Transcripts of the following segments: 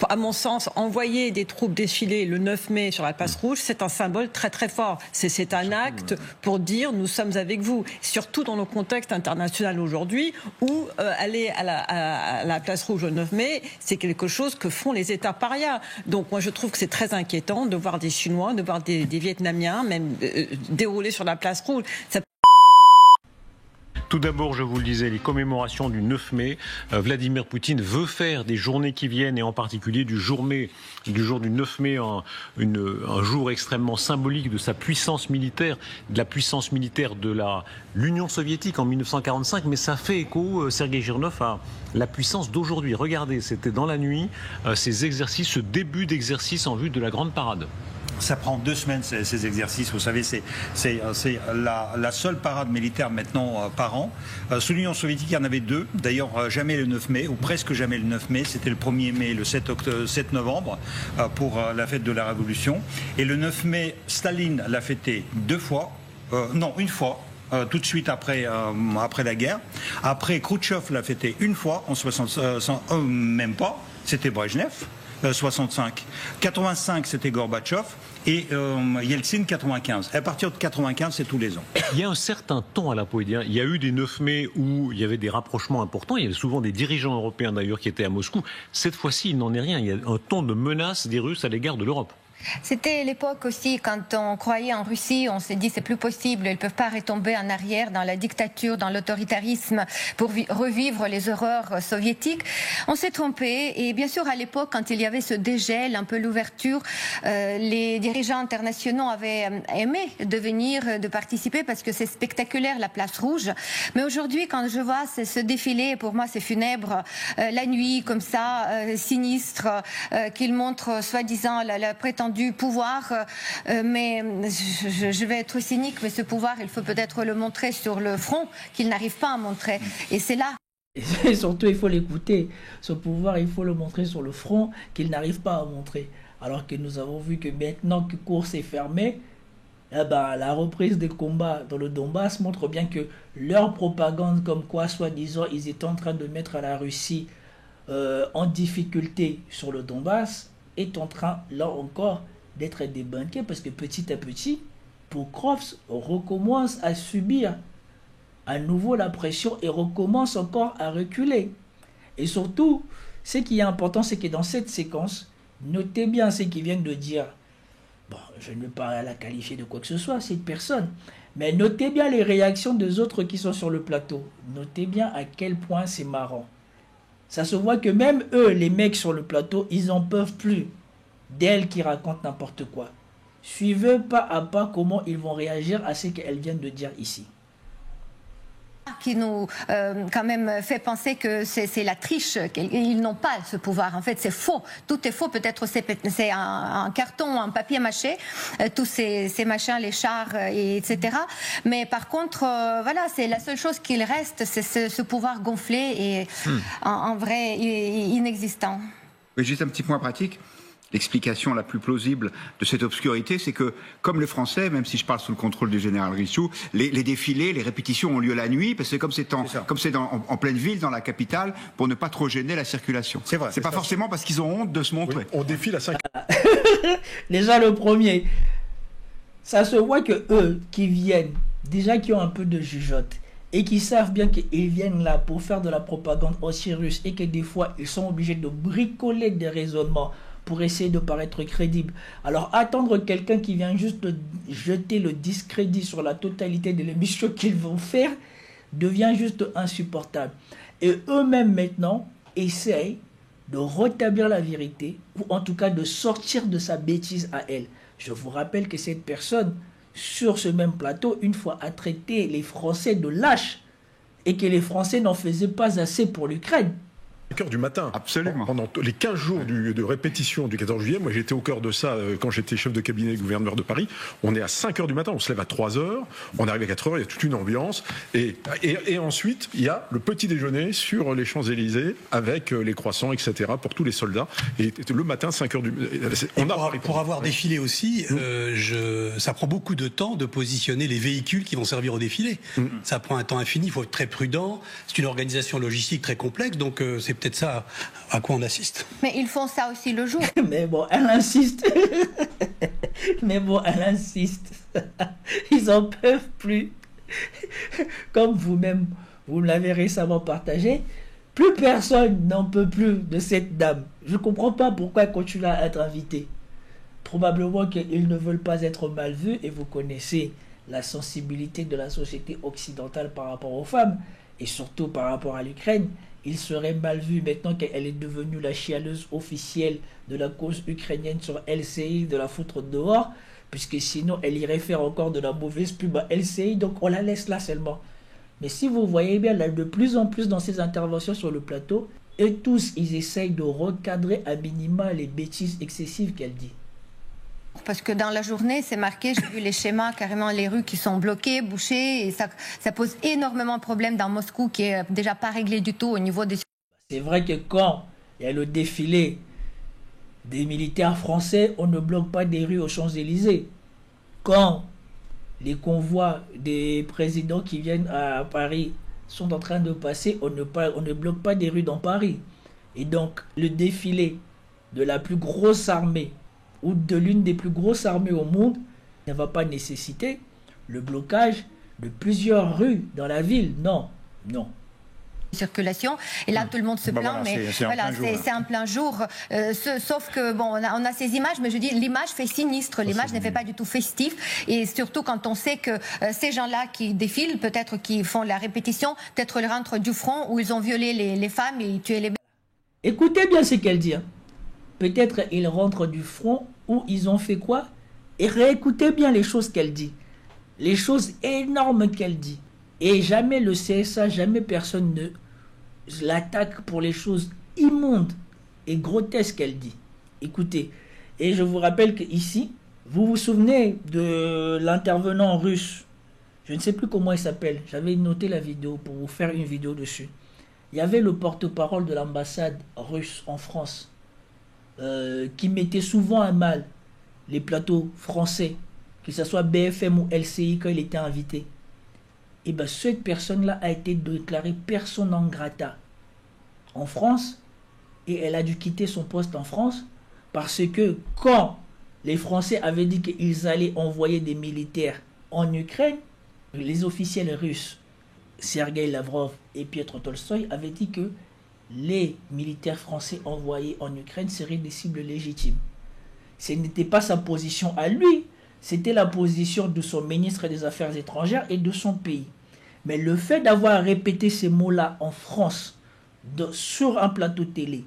à mon sens, envoyer des troupes défiler le 9 mai sur la place rouge, c'est un symbole très très fort. C'est un acte pour dire nous sommes avec vous. Surtout dans le contexte international aujourd'hui où aller à la place rouge le 9 mai, c'est quelque chose que font les États parias. Donc moi je trouve que c'est très inquiétant de voir des Chinois, de voir des Vietnamiens même dérouler sur la place rouge. Tout d'abord, je vous le disais, les commémorations du 9 mai. Vladimir Poutine veut faire des journées qui viennent, et en particulier du jour du 9 mai, un jour extrêmement symbolique de sa puissance militaire, de la puissance militaire de l'Union soviétique en 1945. Mais ça fait écho, Sergei Girnov, à la puissance d'aujourd'hui. Regardez, c'était dans la nuit, ces exercices, ce début d'exercice en vue de la grande parade. Ça prend 2 semaines, ces exercices. Vous savez, c'est la seule parade militaire maintenant par an. Sous l'Union soviétique, il y en avait 2. D'ailleurs, jamais le 9 mai, ou presque jamais le 9 mai. C'était le 1er mai et le 7 novembre pour la fête de la Révolution. Et le 9 mai, Staline l'a fêté 2 fois. Non, une fois. Tout de suite après la guerre. Après, Khrouchtchev l'a fêté une fois, en 60, même pas. C'était Brejnev. 65. 85, c'était Gorbatchev. Et Yeltsin, 95. À partir de 95, c'est tous les ans. Il y a un certain ton à la poésie. Il y a eu des 9 mai où il y avait des rapprochements importants. Il y avait souvent des dirigeants européens d'ailleurs qui étaient à Moscou. Cette fois-ci, il n'en est rien. Il y a un ton de menace des Russes à l'égard de l'Europe. C'était l'époque aussi quand on croyait en Russie, on s'est dit c'est plus possible, ils ne peuvent pas retomber en arrière dans la dictature, dans l'autoritarisme pour revivre les horreurs soviétiques. On s'est trompé et bien sûr à l'époque quand il y avait ce dégel, un peu l'ouverture, les dirigeants internationaux avaient aimé de participer parce que c'est spectaculaire la place rouge. Mais aujourd'hui quand je vois ce défilé, pour moi c'est funèbre, la nuit comme ça, sinistre, qu'il montre soi-disant la prétendue du pouvoir, mais je vais être cynique, mais ce pouvoir, il faut peut-être le montrer sur le front qu'il n'arrive pas à montrer. Et c'est là. Et surtout, il faut l'écouter. Ce pouvoir, il faut le montrer sur le front qu'il n'arrive pas à montrer. Alors que nous avons vu que maintenant que Koursk est fermé, eh ben, la reprise des combats dans le Donbass montre bien que leur propagande, comme quoi, soi-disant, ils étaient en train de mettre la Russie en difficulté sur le Donbass, est en train, là encore, d'être débunké parce que petit à petit, Pokrovsk recommence à subir à nouveau la pression et recommence encore à reculer. Et surtout, ce qui est important, c'est que dans cette séquence, notez bien ce qu'ils viennent de dire. Bon, je ne vais pas la qualifier de quoi que ce soit, cette personne, mais notez bien les réactions des autres qui sont sur le plateau. Notez bien à quel point c'est marrant. Ça se voit que même eux, les mecs sur le plateau, ils n'en peuvent plus d'elles qui racontent n'importe quoi. Suivez pas à pas comment ils vont réagir à ce qu'elles viennent de dire ici. Qui nous quand même fait penser que c'est la triche, qu'ils n'ont pas ce pouvoir. En fait, c'est faux. Tout est faux. Peut-être c'est un carton, un papier mâché, tous ces machins, les chars, etc. Mais par contre, voilà, c'est la seule chose qu'il reste, c'est ce pouvoir gonflé et en vrai inexistant. Oui, juste un petit point pratique. L'explication la plus plausible de cette obscurité, c'est que, comme les Français, même si je parle sous le contrôle du général Richoux, les défilés, les répétitions ont lieu la nuit, parce que comme c'est en pleine ville, dans la capitale, pour ne pas trop gêner la circulation. C'est vrai. C'est pas forcément parce qu'ils ont honte de se montrer. Oui, on défile à 5 Déjà le premier, ça se voit que eux qui viennent, déjà qui ont un peu de jugeote, et qui savent bien qu'ils viennent là pour faire de la propagande anti-russe, et que des fois ils sont obligés de bricoler des raisonnements pour essayer de paraître crédible. Alors attendre quelqu'un qui vient juste de jeter le discrédit sur la totalité de l'émission qu'ils vont faire devient juste insupportable. Et eux-mêmes maintenant essayent de rétablir la vérité, ou en tout cas de sortir de sa bêtise à elle. Je vous rappelle que cette personne, sur ce même plateau, une fois a traité les Français de lâches, et que les Français n'en faisaient pas assez pour l'Ukraine. 5h du matin. Absolument. Pendant les 15 jours de répétition du 14 juillet, moi j'étais au cœur de ça quand j'étais chef de cabinet gouverneur de Paris. On est à 5h du matin, on se lève à 3h, on arrive à 4h, il y a toute une ambiance. Et ensuite, il y a le petit déjeuner sur les Champs-Élysées avec les croissants, etc. pour tous les soldats. Et le matin, 5h du matin. Pour avoir défilé aussi, ça prend beaucoup de temps de positionner les véhicules qui vont servir au défilé. Ça prend un temps infini, il faut être très prudent. C'est une organisation logistique très complexe, donc c'est peut-être ça à quoi on assiste. Mais ils font ça aussi le jour. Mais bon, elle insiste. Mais bon, elle insiste. Ils en peuvent plus. Comme vous-même, vous l'avez récemment partagé, plus personne n'en peut plus de cette dame. Je ne comprends pas pourquoi elle continue à être invitée. Probablement qu'ils ne veulent pas être mal vus, et vous connaissez la sensibilité de la société occidentale par rapport aux femmes, et surtout par rapport à l'Ukraine. Il serait mal vu maintenant qu'elle est devenue la chialeuse officielle de la cause ukrainienne sur LCI, de la foutre dehors, puisque sinon elle irait faire encore de la mauvaise pub à LCI, donc on la laisse là seulement. Mais si vous voyez bien, là, de plus en plus dans ces interventions sur le plateau, eux tous, ils essayent de recadrer à minima les bêtises excessives qu'elle dit. Parce que dans la journée, c'est marqué, j'ai vu les schémas, carrément les rues qui sont bloquées, bouchées, et ça pose énormément de problèmes dans Moscou, qui est déjà pas réglé du tout au niveau des... C'est vrai que quand il y a le défilé des militaires français, on ne bloque pas des rues aux Champs-Élysées. Quand les convois des présidents qui viennent à Paris sont en train de passer, on ne bloque pas des rues dans Paris. Et donc, le défilé de la plus grosse armée ou de l'une des plus grosses armées au monde ne va pas nécessiter le blocage de plusieurs rues dans la ville. Non, non. Circulation, et là tout le monde se plaint, mais voilà, c'est un plein jour, sauf que bon, on a ces images, mais je dis l'image fait sinistre, l'image ne fait pas du tout festif, et surtout quand on sait que ces gens-là qui défilent, peut-être qui font la répétition, peut-être ils rentrent du front où ils ont violé les femmes et tué les... Écoutez bien ce qu'elle dit, hein. Peut-être ils rentrent du front où ils ont fait quoi, et réécoutez bien les choses qu'elle dit, les choses énormes qu'elle dit. Et jamais le CSA, jamais personne ne l'attaque pour les choses immondes et grotesques qu'elle dit. Écoutez, et je vous rappelle qu'ici, vous vous souvenez de l'intervenant russe, je ne sais plus comment il s'appelle, j'avais noté la vidéo pour vous faire une vidéo dessus. Il y avait le porte-parole de l'ambassade russe en France qui mettait souvent à mal les plateaux français, que ce soit BFM ou LCI quand il était invité. Et bien cette personne-là a été déclarée persona non grata en France, et elle a dû quitter son poste en France parce que quand les Français avaient dit qu'ils allaient envoyer des militaires en Ukraine, les officiels russes, Sergueï Lavrov et Piotr Tolstoï, avaient dit que les militaires français envoyés en Ukraine seraient des cibles légitimes. Ce n'était pas sa position à lui, c'était la position de son ministre des Affaires étrangères et de son pays. Mais le fait d'avoir répété ces mots-là en France, sur un plateau télé,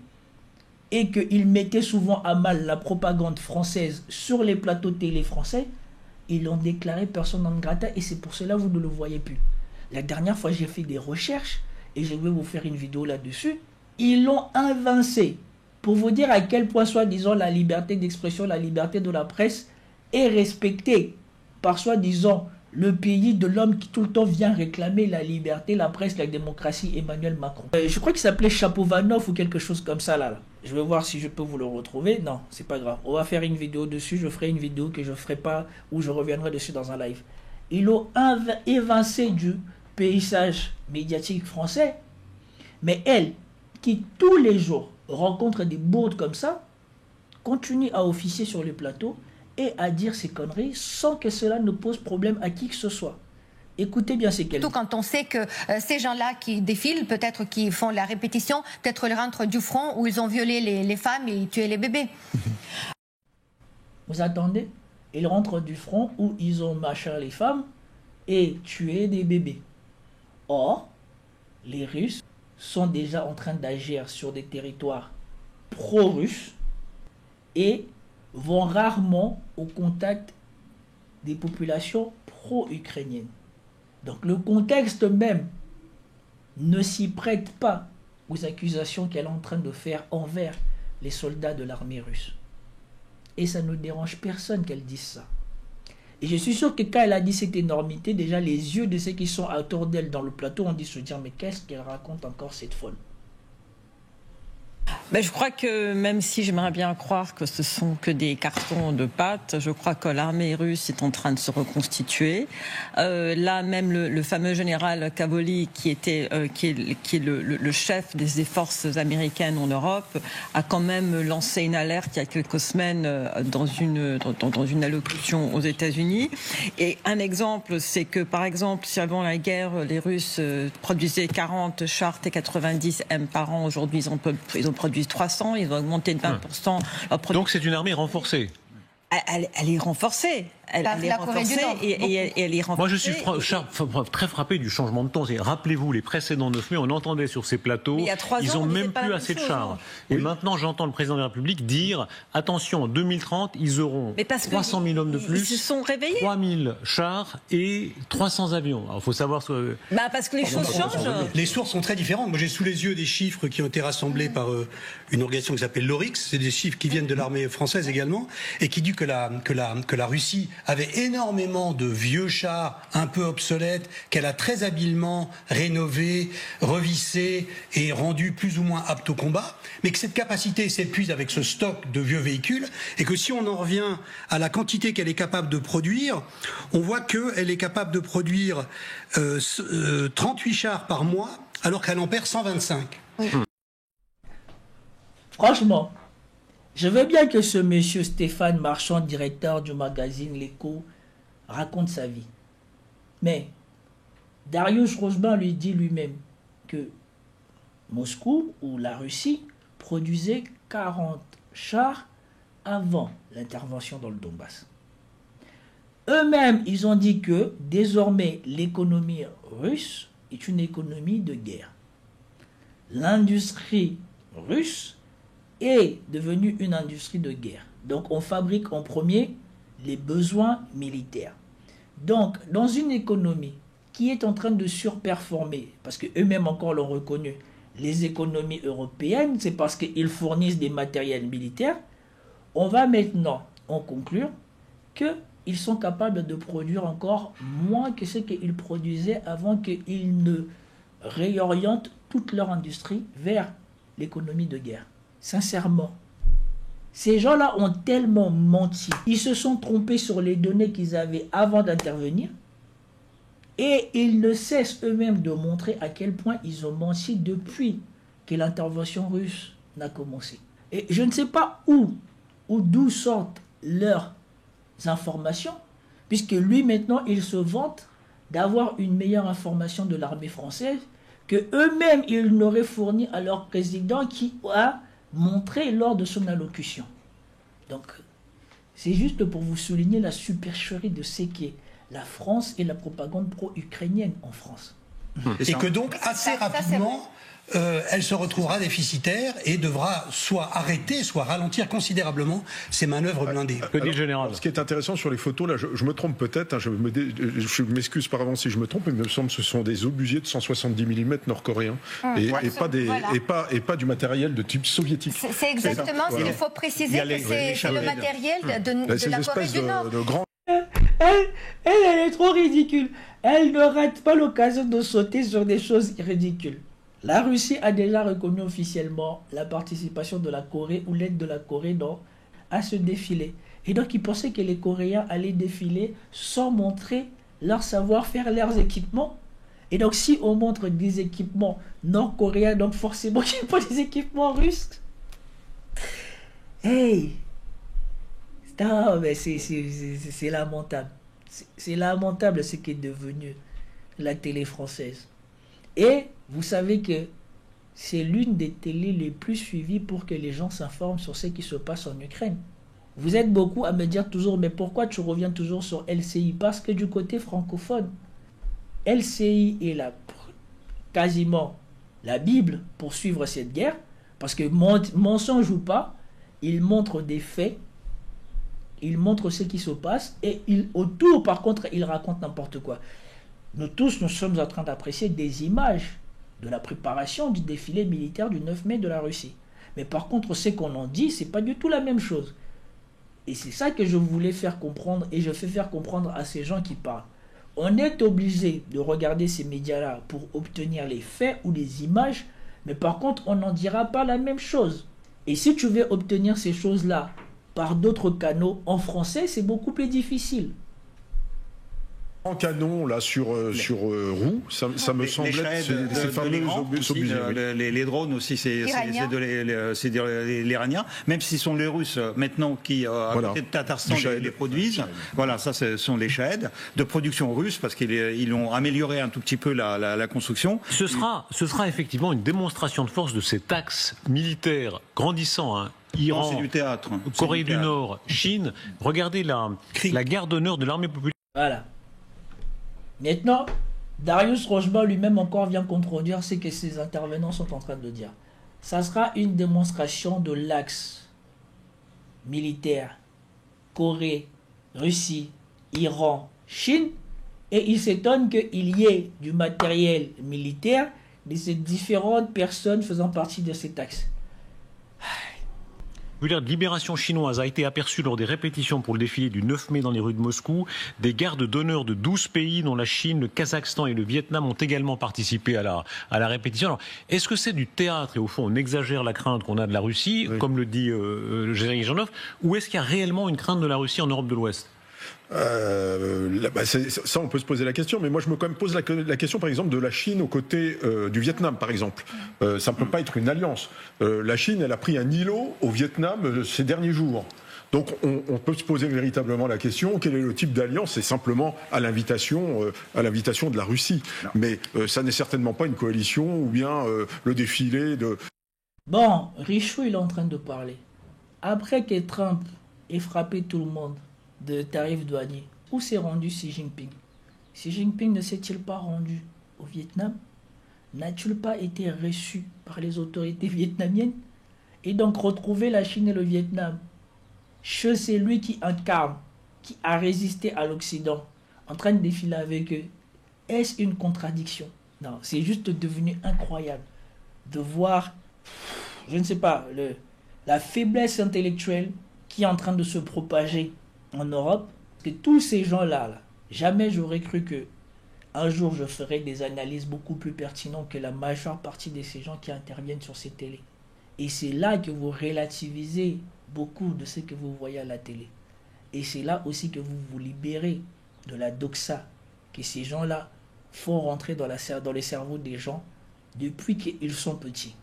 et qu'il mettait souvent à mal la propagande française sur les plateaux télé français, ils l'ont déclaré persona non grata, et c'est pour cela que vous ne le voyez plus. La dernière fois, j'ai fait des recherches, et je vais vous faire une vidéo là-dessus. Ils l'ont invincé, pour vous dire à quel point, soi-disant, la liberté d'expression, la liberté de la presse est respectée par, soi-disant, le pays de l'homme qui tout le temps vient réclamer la liberté, la presse, la démocratie, Emmanuel Macron. Je crois qu'il s'appelait Chapovanov ou quelque chose comme ça là. Je vais voir si je peux vous le retrouver. Non, c'est pas grave. On va faire une vidéo dessus. Je ferai une vidéo que je ferai pas, où je reviendrai dessus dans un live. Ils l'ont évincé du paysage médiatique français. Mais elle, qui tous les jours rencontre des bourdes comme ça, continue à officier sur le plateau et à dire ces conneries sans que cela ne pose problème à qui que ce soit. Écoutez bien ce qu'elle dit. Surtout quand on sait que ces gens-là qui défilent, peut-être qui font la répétition, peut-être ils rentrent du front où ils ont violé les femmes et tué les bébés. Vous attendez? Ils rentrent du front où ils ont maché les femmes et tué des bébés. Or, les Russes sont déjà en train d'agir sur des territoires pro-russes et vont rarement au contact des populations pro-ukrainiennes. Donc le contexte même ne s'y prête pas aux accusations qu'elle est en train de faire envers les soldats de l'armée russe. Et ça ne dérange personne qu'elle dise ça. Et je suis sûr que quand elle a dit cette énormité, déjà les yeux de ceux qui sont autour d'elle dans le plateau ont dit se dire mais qu'est-ce qu'elle raconte encore cette folle? Ben, je crois que même si j'aimerais bien croire que ce sont que des cartons de pâte, je crois que l'armée russe est en train de se reconstituer. Là, même le fameux général Cavoli, qui est le chef des forces américaines en Europe, a quand même lancé une alerte il y a quelques semaines dans une allocution aux États-Unis. Et un exemple, c'est que par exemple, si avant la guerre, les Russes produisaient 40 chars T-90 M par an, aujourd'hui ils ont produit 300, ils ont augmenté de 20%. Donc c'est une armée renforcée. Elle est renforcée. Elle est renforcée et elle est renforcée. Moi, je suis très frappé du changement de ton. Rappelez-vous, les précédents 9 mai, on entendait sur ces plateaux, ils n'ont même plus assez de chars. Et maintenant, j'entends le président de la République dire, attention, en 2030, ils auront 300 000 hommes de plus, ils se sont réveillés. 3 000 chars et 300 avions. Alors, il faut savoir... parce que les choses changent. Les sources sont très différentes. Moi, j'ai sous les yeux des chiffres qui ont été rassemblés par une organisation qui s'appelle l'ORIX. C'est des chiffres qui viennent de l'armée française également, et qui dit que la Russie avait énormément de vieux chars un peu obsolètes qu'elle a très habilement rénovés, revissés et rendus plus ou moins aptes au combat, mais que cette capacité s'épuise avec ce stock de vieux véhicules, et que si on en revient à la quantité qu'elle est capable de produire, on voit qu'elle est capable de produire 38 chars par mois alors qu'elle en perd 125. Oui. Franchement, je veux bien que ce monsieur Stéphane Marchand, directeur du magazine L'Écho, raconte sa vie. Mais Dariush Rosban lui dit lui-même que Moscou ou la Russie produisait 40 chars avant l'intervention dans le Donbass. Eux-mêmes, ils ont dit que désormais l'économie russe est une économie de guerre. L'industrie russe est devenue une industrie de guerre. Donc on fabrique en premier les besoins militaires. Donc dans une économie qui est en train de surperformer, parce qu'eux-mêmes encore l'ont reconnu, les économies européennes, c'est parce qu'ils fournissent des matériels militaires, on va maintenant en conclure qu'ils sont capables de produire encore moins que ce qu'ils produisaient avant qu'ils ne réorientent toute leur industrie vers l'économie de guerre. Sincèrement, ces gens-là ont tellement menti. Ils se sont trompés sur les données qu'ils avaient avant d'intervenir. Et ils ne cessent eux-mêmes de montrer à quel point ils ont menti depuis que l'intervention russe n'a commencé. Et je ne sais pas d'où sortent leurs informations, puisque lui maintenant, il se vante d'avoir une meilleure information de l'armée française que eux-mêmes, ils n'auraient fourni à leur président qui a montré lors de son allocution. Donc, c'est juste pour vous souligner la supercherie de ce qu'est la France et la propagande pro-ukrainienne en France. Et que donc, assez rapidement, elle se retrouvera déficitaire et devra soit arrêter, soit ralentir considérablement ses manœuvres blindées. Ce qui est intéressant sur les photos, là, je me trompe peut-être, hein, je m'excuse par avance si je me trompe, mais il me semble que ce sont des obusiers de 170 mm nord-coréens et pas du matériel de type soviétique. C'est exactement ce qu'il faut préciser, que c'est le matériel de la Corée du Nord. Elle est trop ridicule. Elle ne rate pas l'occasion de sauter sur des choses ridicules. La Russie a déjà reconnu officiellement la participation de la Corée ou l'aide de la Corée à ce défilé. Et donc, ils pensaient que les Coréens allaient défiler sans montrer leur savoir-faire, leurs équipements. Et donc, si on montre des équipements nord-coréens, donc forcément, il n'y a pas des équipements russes. Hey! Non, mais c'est lamentable. C'est lamentable ce qui est devenu la télé française. Et vous savez que c'est l'une des télés les plus suivies pour que les gens s'informent sur ce qui se passe en Ukraine. Vous êtes beaucoup à me dire toujours, mais pourquoi tu reviens toujours sur LCI? Parce que du côté francophone, LCI est quasiment la Bible pour suivre cette guerre, parce que mensonge ou pas, il montre des faits, il montre ce qui se passe, et autour, par contre, il raconte n'importe quoi. Nous tous, nous sommes en train d'apprécier des images de la préparation du défilé militaire du 9 mai de la Russie. Mais par contre, ce qu'on en dit, c'est pas du tout la même chose. Et c'est ça que je voulais faire comprendre, et je fais faire comprendre à ces gens qui parlent. On est obligé de regarder ces médias-là pour obtenir les faits ou les images, mais par contre, on n'en dira pas la même chose. Et si tu veux obtenir ces choses-là par d'autres canaux, en français, c'est beaucoup plus difficile. En canon, là, sur roue, ça me semble être ces fameux obus. Les drones aussi, c'est l'Iranien. Même si ce sont les Russes maintenant qui, à côté de Tatarstan, les produisent. Voilà, ça, ce sont les Shahed de production russe, parce qu'ils ont amélioré un tout petit peu la construction. Ce sera effectivement une démonstration de force de cet axe militaire grandissant, hein. Iran, c'est du théâtre. Corée du Nord, Chine. Regardez la garde d'honneur de l'armée populaire. Voilà. Maintenant, Darius Rochba lui-même encore vient contredire ce que ses intervenants sont en train de dire. Ça sera une démonstration de l'axe militaire Corée, Russie, Iran, Chine, et il s'étonne qu'il y ait du matériel militaire de ces différentes personnes faisant partie de cet axe. De libération chinoise a été aperçue lors des répétitions pour le défilé du 9 mai dans les rues de Moscou. Des gardes d'honneur de 12 pays, dont la Chine, le Kazakhstan et le Vietnam, ont également participé à la répétition. Alors, est-ce que c'est du théâtre et au fond on exagère la crainte qu'on a de la Russie, comme le dit Jérémy Janov, ou est-ce qu'il y a réellement une crainte de la Russie en Europe de l'Ouest ? Ça, on peut se poser la question, mais moi je me quand même pose la question, par exemple, de la Chine aux côtés du Vietnam, par exemple. Ça ne peut pas être une alliance. La Chine, elle a pris un îlot au Vietnam ces derniers jours. Donc on peut se poser véritablement la question, quel est le type d'alliance? C'est simplement à l'invitation de la Russie. Non. Mais ça n'est certainement pas une coalition ou bien le défilé de... Bon, Richaud, il est en train de parler. Après que Trump ait frappé tout le monde de tarifs douaniers, où s'est rendu Xi Jinping? Xi Jinping ne s'est-il pas rendu au Vietnam? N'a-t-il pas été reçu par les autorités vietnamiennes? Et donc retrouver la Chine et le Vietnam chez celui qui incarne, qui a résisté à l'Occident, en train de défiler avec eux, est-ce une contradiction? Non, c'est juste devenu incroyable de voir, je ne sais pas, la faiblesse intellectuelle qui est en train de se propager en Europe, que tous ces gens-là, jamais j'aurais cru que un jour je ferai des analyses beaucoup plus pertinentes que la majeure partie de ces gens qui interviennent sur ces télés. Et c'est là que vous relativisez beaucoup de ce que vous voyez à la télé. Et c'est là aussi que vous vous libérez de la doxa que ces gens-là font rentrer dans les cerveaux des gens depuis qu'ils sont petits.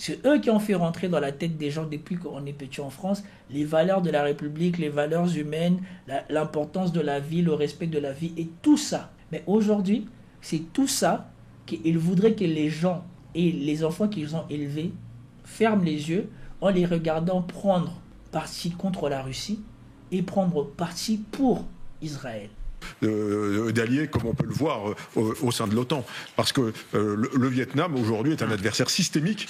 C'est eux qui ont fait rentrer dans la tête des gens depuis qu'on est petit en France les valeurs de la République, les valeurs humaines, l'importance de la vie, le respect de la vie et tout ça. Mais aujourd'hui, c'est tout ça qu'ils voudraient que les gens et les enfants qu'ils ont élevés ferment les yeux en les regardant prendre parti contre la Russie et prendre parti pour Israël. D'alliés, comme on peut le voir au sein de l'OTAN. Parce que le Vietnam, aujourd'hui, est un adversaire systémique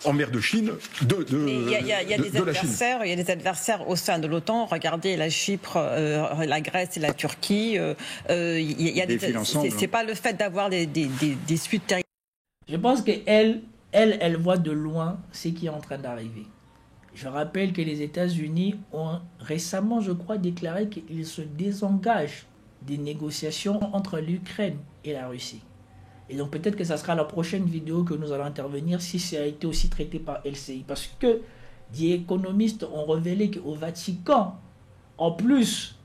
en mer de Chine Il y a des adversaires au sein de l'OTAN. Regardez la Chypre, la Grèce et la Turquie. C'est pas le fait d'avoir des suites territoriales. Je pense qu'elle voit de loin ce qui est en train d'arriver. Je rappelle que les États-Unis ont récemment, je crois, déclaré qu'ils se désengagent des négociations entre l'Ukraine et la Russie. Et donc peut-être que ça sera la prochaine vidéo que nous allons intervenir si ça a été aussi traité par LCI. Parce que des économistes ont révélé qu'au Vatican, en plus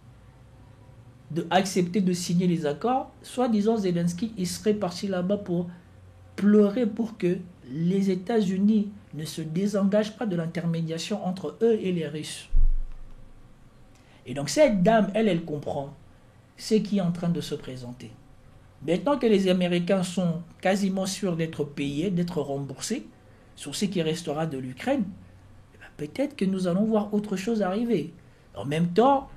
d'accepter de signer les accords, soi-disant Zelensky, il serait parti là-bas pour pleurer pour que les États-Unis ne se désengagent pas de l'intermédiation entre eux et les Russes. Et donc cette dame, elle comprend ce qui est en train de se présenter. Maintenant que les Américains sont quasiment sûrs d'être payés, d'être remboursés sur ce qui restera de l'Ukraine, peut-être que nous allons voir autre chose arriver. En même temps,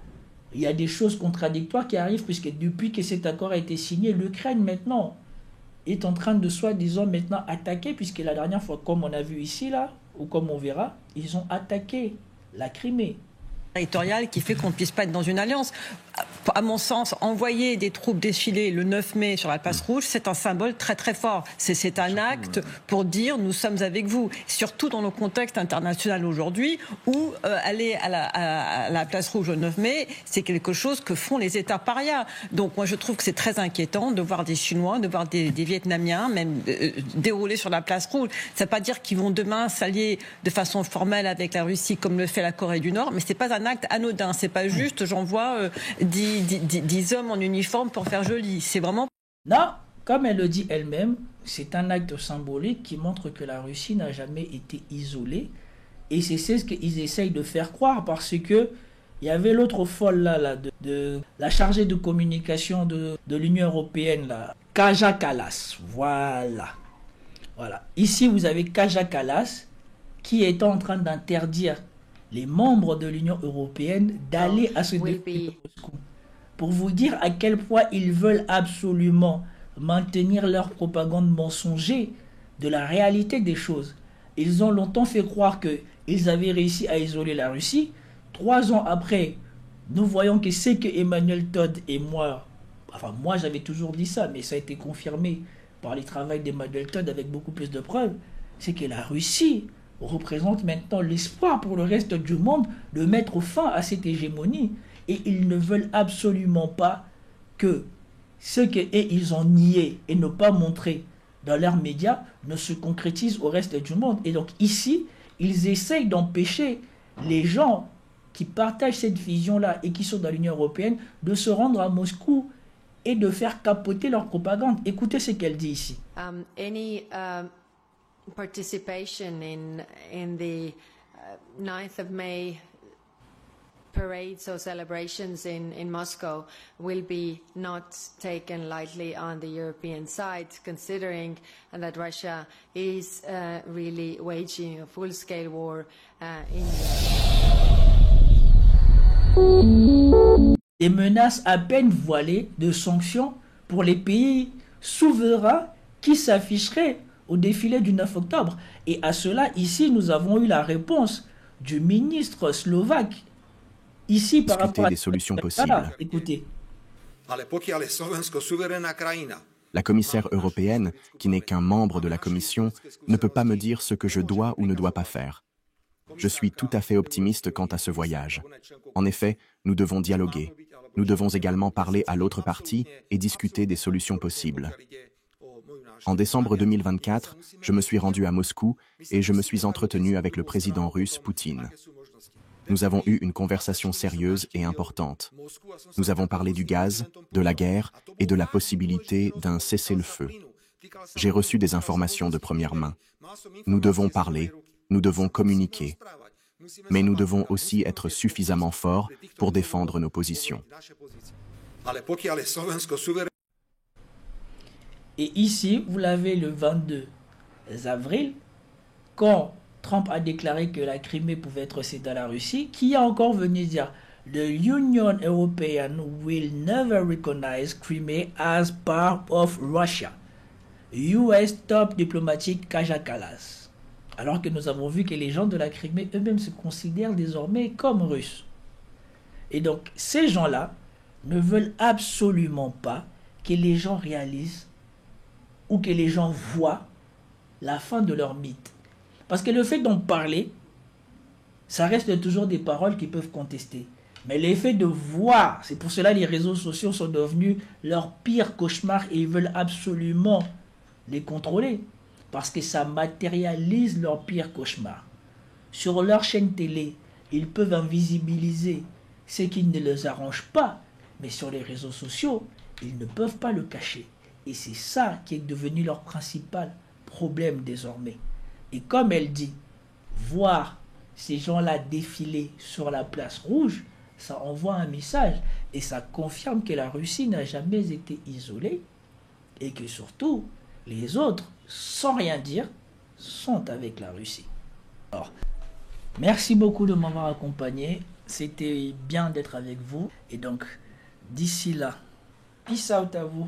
il y a des choses contradictoires qui arrivent puisque depuis que cet accord a été signé, l'Ukraine maintenant est en train de soi-disant maintenant attaquer, puisque la dernière fois, comme on a vu ici, là, ou comme on verra, ils ont attaqué la Crimée. Territoriale qui fait qu'on ne puisse pas être dans une alliance. à mon sens, envoyer des troupes défiler le 9 mai sur la place rouge, c'est un symbole très très fort. C'est un acte pour dire nous sommes avec vous. Surtout dans le contexte international aujourd'hui où aller à la place rouge au 9 mai, c'est quelque chose que font les États parias. Donc moi je trouve que c'est très inquiétant de voir des Chinois, de voir des Vietnamiens même dérouler sur la place rouge. Ça ne veut pas dire qu'ils vont demain s'allier de façon formelle avec la Russie comme le fait la Corée du Nord, mais c'est pas un acte anodin. C'est pas juste j'envoie 10 hommes en uniforme pour faire joli. C'est vraiment... Non, comme elle le dit elle-même, c'est un acte symbolique qui montre que la Russie n'a jamais été isolée. Et c'est ce qu'ils essayent de faire croire parce que il y avait l'autre folle là de la chargée de communication de l'Union européenne, là, Kaja Kallas. Voilà. Ici, vous avez Kaja Kallas qui est en train d'interdire les membres de l'Union européenne d'aller à ce défilé de Moscou. Pour vous dire à quel point ils veulent absolument maintenir leur propagande mensonger de la réalité des choses. Ils ont longtemps fait croire qu'ils avaient réussi à isoler la Russie. 3 ans après, nous voyons que c'est que Emmanuel Todd et moi, enfin moi j'avais toujours dit ça, mais ça a été confirmé par les travaux d'Emmanuel Todd avec beaucoup plus de preuves, c'est que la Russie représente maintenant l'espoir pour le reste du monde de mettre fin à cette hégémonie. Et ils ne veulent absolument pas que ce qu'ils ont nié et ne pas montré dans leurs médias ne se concrétise au reste du monde. Et donc ici, ils essayent d'empêcher les gens qui partagent cette vision-là et qui sont dans l'Union européenne de se rendre à Moscou et de faire capoter leur propagande. Écoutez ce qu'elle dit ici. Participation in the 9th of May parades or celebrations in Moscow will be not taken lightly on the European side, considering that Russia is really waging a full-scale war in Europe. Des menaces à peine voilées de sanctions pour les pays souverains qui s'afficheraient au défilé du 9 octobre. Et à cela, ici, nous avons eu la réponse du ministre slovaque. Ici, par rapport à des solutions possibles. Écoutez. La commissaire européenne, qui n'est qu'un membre de la Commission, ne peut pas me dire ce que je dois ou ne dois pas faire. Je suis tout à fait optimiste quant à ce voyage. En effet, nous devons dialoguer. Nous devons également parler à l'autre partie et discuter des solutions possibles. En décembre 2024, je me suis rendu à Moscou et je me suis entretenu avec le président russe Poutine. Nous avons eu une conversation sérieuse et importante. Nous avons parlé du gaz, de la guerre et de la possibilité d'un cessez-le-feu. J'ai reçu des informations de première main. Nous devons parler, nous devons communiquer. Mais nous devons aussi être suffisamment forts pour défendre nos positions. Et ici, vous l'avez le 22 avril, quand Trump a déclaré que la Crimée pouvait être cédée à la Russie, qui a encore venu dire « The Union European will never recognize Crimea as part of Russia ». US top diplomatique Kaja Kallas. Alors que nous avons vu que les gens de la Crimée eux-mêmes se considèrent désormais comme russes. Et donc, ces gens-là ne veulent absolument pas que les gens réalisent ou que les gens voient la fin de leur mythe. Parce que le fait d'en parler, ça reste toujours des paroles qui peuvent contester. Mais l'effet de voir, c'est pour cela que les réseaux sociaux sont devenus leur pire cauchemar et ils veulent absolument les contrôler. Parce que ça matérialise leur pire cauchemar. Sur leur chaîne télé, ils peuvent invisibiliser ce qui ne les arrange pas. Mais sur les réseaux sociaux, ils ne peuvent pas le cacher. Et c'est ça qui est devenu leur principal problème désormais. Et comme elle dit, voir ces gens-là défiler sur la place rouge, ça envoie un message et ça confirme que la Russie n'a jamais été isolée et que surtout, les autres, sans rien dire, sont avec la Russie. Alors, merci beaucoup de m'avoir accompagné. C'était bien d'être avec vous. Et donc, d'ici là, peace out à vous.